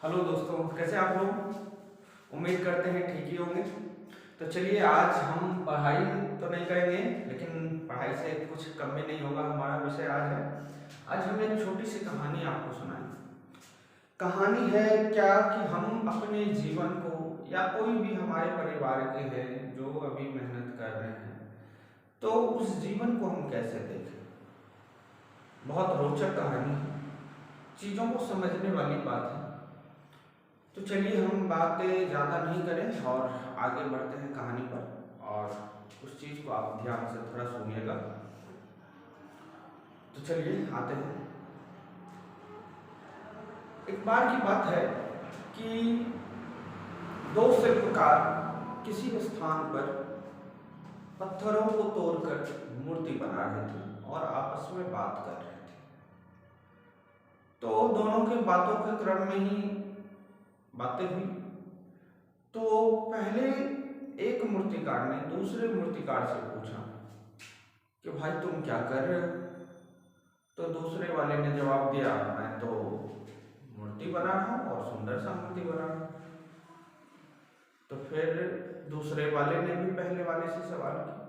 Hello दोस्तों, कैसे आप लोग? उम्मीद करते हैं ठीक ही होंगे। तो चलिए, आज हम पढ़ाई तो नहीं करेंगे, लेकिन पढ़ाई से कुछ कम भी नहीं होगा। हमारा विषय आज है, आज हम एक छोटी सी कहानी आपको सुनाएंगे। कहानी है क्या कि हम अपने जीवन को या कोई भी हमारे परिवार के हैं जो अभी मेहनत कर रहे हैं, तो उस जीवन को हम कैसे देखें। बहुत रोचक कहानी है, चीज़ों को समझने वाली बात है। तो चलिए, हम बातें ज़्यादा नहीं करें और आगे बढ़ते हैं कहानी पर, और उस चीज़ को आप ध्यान से थोड़ा सुनिएगा। तो चलिए आते हैं। एक बार की बात है कि दो शिल्पकार किसी स्थान पर पत्थरों को तोड़कर मूर्ति बना रहे थे और आपस में बात कर रहे थे। तो दोनों के बातों के क्रम में ही बातें हुई। तो पहले एक मूर्तिकार ने दूसरे मूर्तिकार से पूछा कि भाई, तुम क्या कर रहे हो? तो दूसरे वाले ने जवाब दिया, मैं तो मूर्ति बना रहा हूं और सुंदर सा मूर्ति बना रहा हूं। तो फिर दूसरे वाले ने भी पहले वाले से सवाल किया,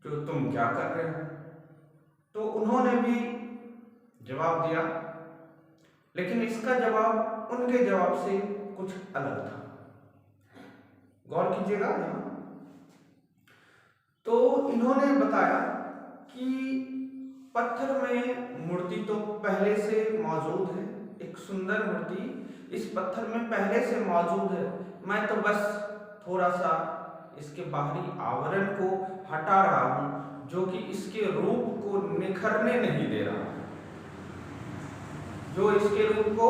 तो तुम क्या कर रहे हो? तो उन्होंने भी जवाब दिया, लेकिन इसका जवाब उनके जवाब से कुछ अलग था। गौर कीजिएगा यहाँ। तो इन्होंने बताया कि पत्थर में मूर्ति तो पहले से मौजूद है, एक सुंदर मूर्ति इस पत्थर में पहले से मौजूद है। मैं तो बस थोड़ा सा इसके बाहरी आवरण को हटा रहा हूं, जो कि इसके रूप को निखरने नहीं दे रहा, जो इसके रूप को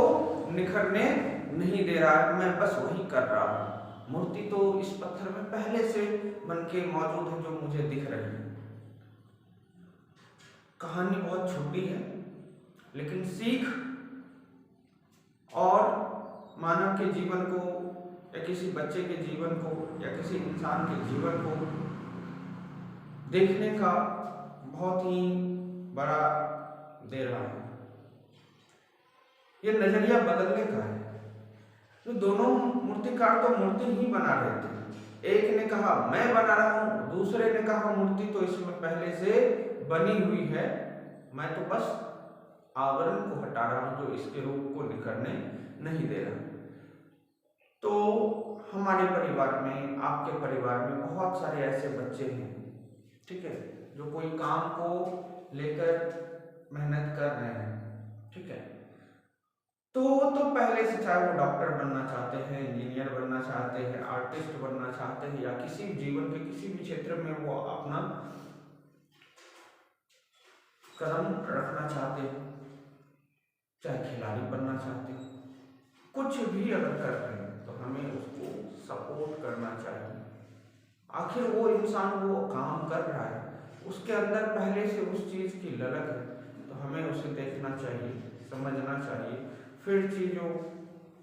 निखरने नहीं दे रहा है, मैं बस वही कर रहा हूं। मूर्ति तो इस पत्थर में पहले से बनके मौजूद है, जो मुझे दिख रही है। कहानी बहुत छोटी है, लेकिन सीख और मानव के जीवन को या किसी बच्चे के जीवन को या किसी इंसान के जीवन को देखने का बहुत ही बड़ा दे रहा है। ये नजरिया बदलने का है। तो दोनों मूर्तिकार तो मूर्ति ही बना रहे थे। एक ने कहा मैं बना रहा हूं, दूसरे ने कहा मूर्ति तो इसमें पहले से बनी हुई है, मैं तो बस आवरण को हटा रहा हूं, जो इसके रूप को निखरने नहीं दे रहा। तो हमारे परिवार में, आपके परिवार में बहुत सारे ऐसे बच्चे हैं, ठीक है, जो कोई काम को लेकर मेहनत कर रहे हैं, ठीक है। तो पहले से, चाहे वो डॉक्टर बनना चाहते हैं, इंजीनियर बनना चाहते हैं, आर्टिस्ट बनना चाहते हैं, या किसी जीवन के किसी भी क्षेत्र में वो अपना कदम रखना चाहते हैं, चाहे खिलाड़ी बनना चाहते हैं, कुछ भी अगर कर रहे हैं तो हमें उसको सपोर्ट करना चाहिए। आखिर वो इंसान वो काम कर रहा है, उसके अंदर पहले से उस चीज़ की ललक है, तो हमें उसे देखना चाहिए, समझना चाहिए, फिर चीज़ों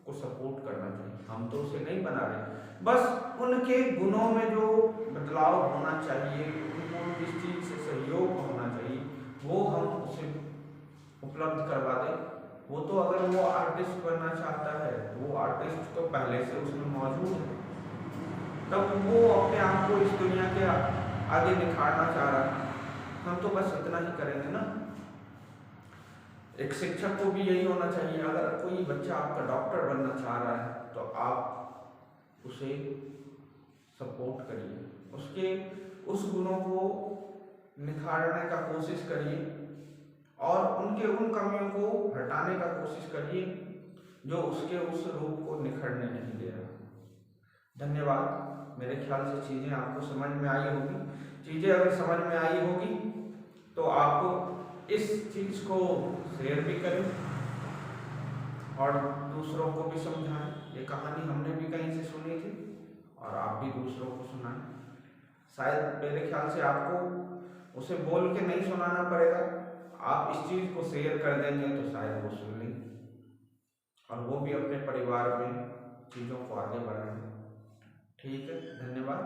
को सपोर्ट करना चाहिए। हम तो उसे नहीं बना रहे, बस उनके गुणों में जो बदलाव होना चाहिए, उनको जिस चीज़ से सहयोग होना चाहिए, वो हम उसे उपलब्ध करवा दें। वो तो अगर वो आर्टिस्ट बनना चाहता है तो वो आर्टिस्ट तो पहले से उसमें मौजूद है, तब वो अपने आप को इस दुनिया के आगे निखारना चाह रहा है। हम तो बस इतना ही करेंगे ना। एक शिक्षक को भी यही होना चाहिए। अगर कोई बच्चा आपका डॉक्टर बनना चाह रहा है तो आप उसे सपोर्ट करिए, उसके उस गुणों को निखारने का कोशिश करिए और उनके उन कमियों को हटाने का कोशिश करिए जो उसके उस रूप को निखरने नहीं दे रहा। धन्यवाद। मेरे ख्याल से चीज़ें आपको समझ में आई होगी। चीज़ें अगर समझ में आई होगी तो आप इस चीज़ को शेयर भी करें और दूसरों को भी समझाएं। ये कहानी हमने भी कहीं से सुनी थी और आप भी दूसरों को सुनाएं। शायद मेरे ख्याल से आपको उसे बोल के नहीं सुनाना पड़ेगा, आप इस चीज़ को शेयर कर देंगे तो शायद वो सुन लेंगे और वो भी अपने परिवार में चीज़ों को आगे बढ़ाएंगे। ठीक है, धन्यवाद।